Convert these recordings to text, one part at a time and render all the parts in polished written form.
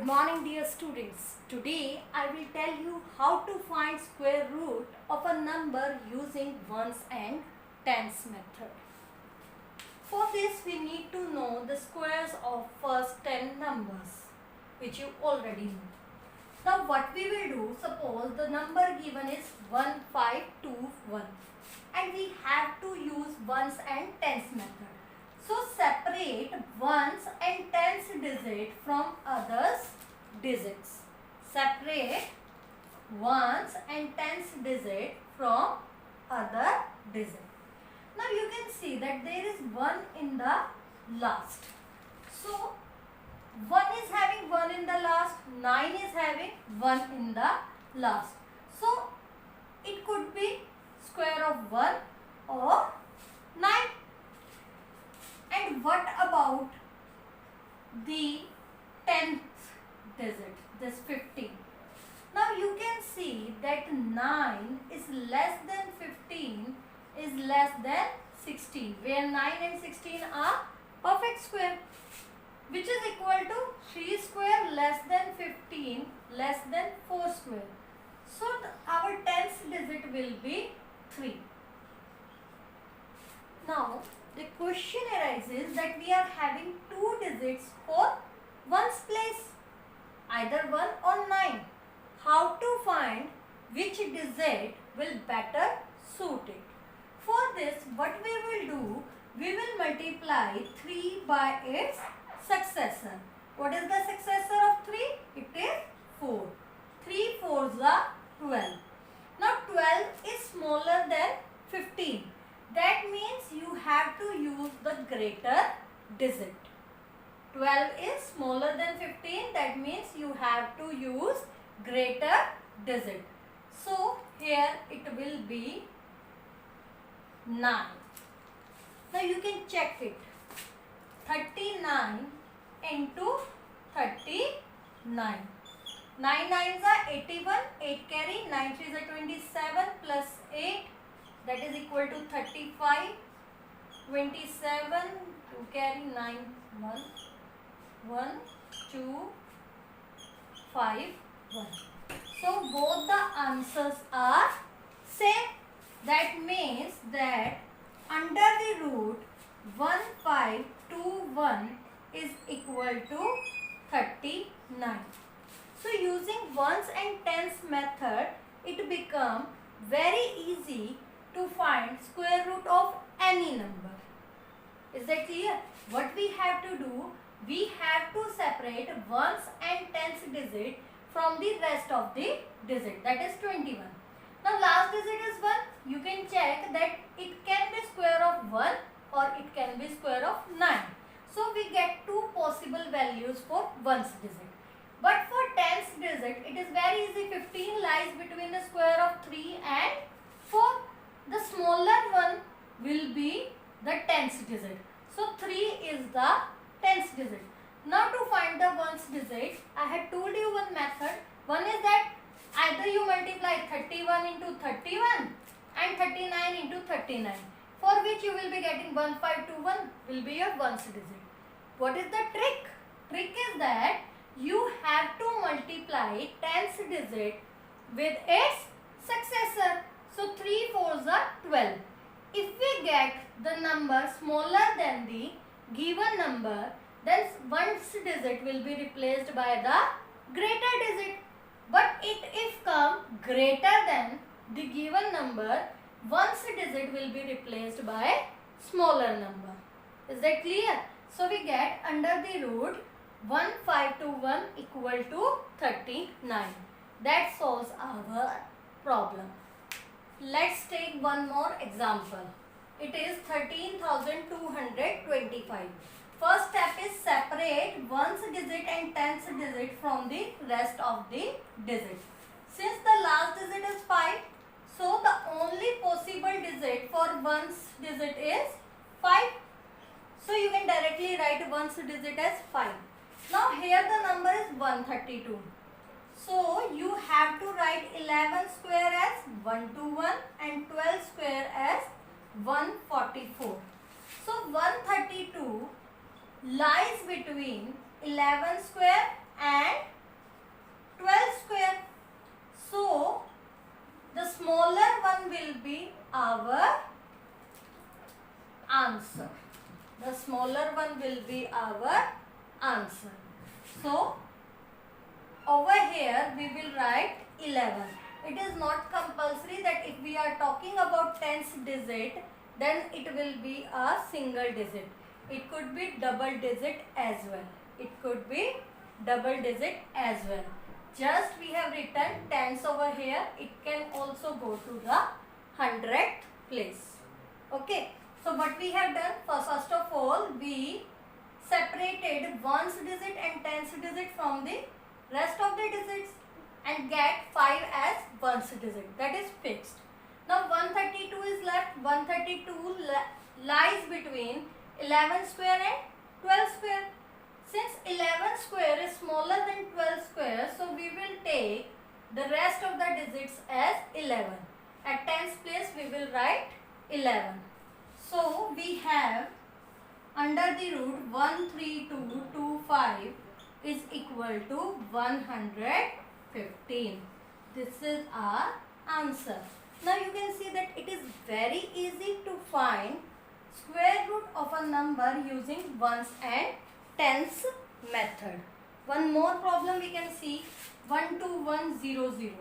Good morning dear students. Today I will tell you how to find square root of a number using ones and tens method. For this we need to know the squares of first 10 numbers which you already know. Now what we will do, suppose the number given is 1521 and we have to use ones and tens method. So separate ones and tens digit from others digits. Separate ones and tens digit from other digit. Now you can see that there is 1 in the last. So 1 is having 1 in the last, 9 is having 1 in the last. So it could be square of 1 or 9. And what about the 10th digit, this 15? Now you can see that 9 is less than 15 is less than 16, where 9 and 16 are perfect square, which is equal to 3 square less than 15 less than 4 square. So our 10th digit will be 3. Now the question arises that we are having 2 digits for ones place, either 1 or 9. How to find which digit will better suit it? For this, what we will do, we will multiply 3 by its successor. What is the successor of 3? It is 4. 3 4s are 12. Now 12 is smaller than 15. That means you have to use the greater digit. 12 is smaller than 15. That means you have to use greater digit. So here it will be 9. Now you can check it. 39 into 39. 9 9s are 81. 8 carry. 9 3s are 27 plus 8. That is equal to 35. 27 to carry 9 1 1 2 5 1. So both the answers are same. That means that under the root 1521 is equal to 39. So using ones and tens method, it becomes very easy to find square root of any number. Is that clear? What we have to do, we have to separate ones and tens digit from the rest of the digit, that is 21. Now last digit is 1. You can check that it can be square of 1 or it can be square of 9. So we get two possible values for ones digit. But for tens digit, it is very easy. 15 lies between the square of 3 and 4. The smaller one will be the tens digit. So 3 is the tens digit. Now to find the ones digit, I had told you one method. One is that either you multiply 31 into 31 and 39 into 39, for which you will be getting 1521 will be your ones digit. What is the trick? Trick is that you have to multiply tens digit with its successor. So 3 4s are 12. If we get the number smaller than the given number, then ones digit will be replaced by the greater digit. But if come greater than the given number, ones digit will be replaced by smaller number. Is that clear? So we get under the root 1521 equal to 39. That solves our problem. Let's take one more example. It is 13,225. First step is separate ones digit and tens digit from the rest of the digit. Since the last digit is 5, so the only possible digit for ones digit is 5. So you can directly write ones digit as 5. Now here the number is 132. So you have to write 11 square as 121 and 12 square as 144. So 132 lies between 11 square and 12 square. So the smaller one will be our answer. The smaller one will be our answer. So over here we will write 11. It is not compulsory that if we are talking about tens digit, then it will be a single digit. It could be double digit as well. It could be double digit as well. Just we have written tens over here. It can also go to the 100th place. Okay. So what we have done, first of all, we separated ones digit and tens digit from the rest of the digits and get 5 as ones digit. That is fixed. Now 132 is left. 132 lies between 11 square and 12 square. Since 11 square is smaller than 12 square, so we will take the rest of the digits as 11. At tens place we will write 11. So we have under the root 13225 is equal to 115. This is our answer. Now you can see that it is very easy to find square root of a number using ones and tens method. One more problem we can see, 12100.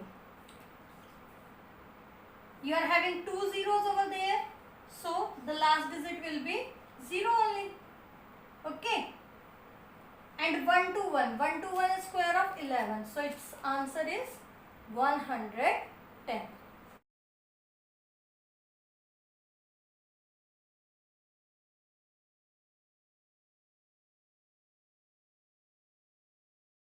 You are having two zeros over there, so the last digit will be 0 only. Okay. And 121. 121 is square of 11. So its answer is 110.